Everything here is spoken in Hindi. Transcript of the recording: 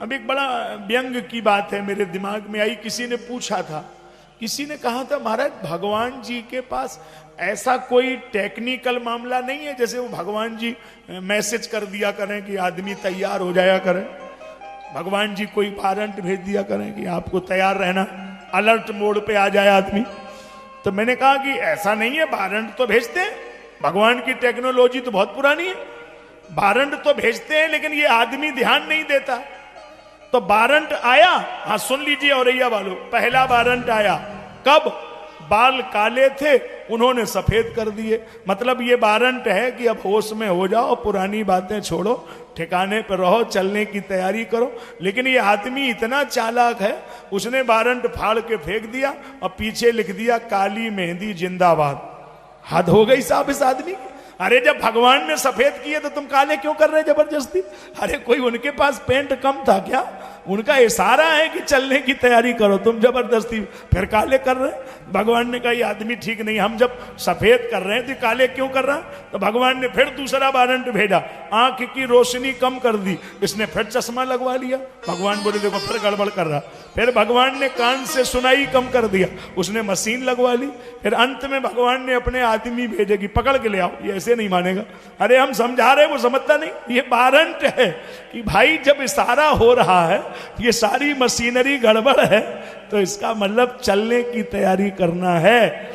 अब एक बड़ा व्यंग की बात है मेरे दिमाग में आई। किसी ने पूछा था, किसी ने कहा था महाराज भगवान जी के पास ऐसा कोई टेक्निकल मामला नहीं है जैसे वो भगवान जी मैसेज कर दिया करें कि आदमी तैयार हो जाया करें, भगवान जी कोई वारंट भेज दिया करें कि आपको तैयार रहना, अलर्ट मोड पे आ जाए आदमी। तो मैंने कहा कि ऐसा नहीं है, वारंट तो भेजते हैं, भगवान की टेक्नोलॉजी तो बहुत पुरानी है, वारंट तो भेजते हैं लेकिन ये आदमी ध्यान नहीं देता। तो वारंट आया, हाँ सुन लीजिए औरैया वालों, पहला वारंट आया कब? बाल काले थे उन्होंने सफेद कर दिए। मतलब ये वारंट है कि अब होश में हो जाओ, पुरानी बातें छोड़ो, ठिकाने पर रहो, चलने की तैयारी करो। लेकिन ये आदमी इतना चालाक है, उसने वारंट फाड़ के फेंक दिया और पीछे लिख दिया काली मेहंदी जिंदाबाद। हद हो गई साहब इस आदमी की। अरे जब भगवान ने सफेद किए तो तुम काले क्यों कर रहे जबरदस्ती? अरे कोई उनके पास पेंट कम था क्या? उनका इशारा है कि चलने की तैयारी करो, तुम जबरदस्ती फिर काले कर रहे। भगवान ने कहा ये आदमी ठीक नहीं, हम जब सफेद कर रहे हैं तो काले क्यों कर रहा? तो भगवान ने फिर दूसरा वारंट भेजा, आंख की रोशनी कम कर दी, इसने फिर चश्मा लगवा लिया। भगवान बोले देखो फिर गड़बड़ कर रहा। फिर भगवान ने कान से सुनाई कम कर दिया, उसने मशीन लगवा ली। फिर अंत में भगवान ने अपने आदमी भेजे कि पकड़ के ले आओ, ये ऐसे नहीं मानेगा। अरे हम समझा रहे, वो समझता नहीं। ये वारंट है कि भाई जब इशारा हो रहा है, ये सारी मशीनरी गड़बड़ है, तो इसका मतलब चलने की तैयारी करना है।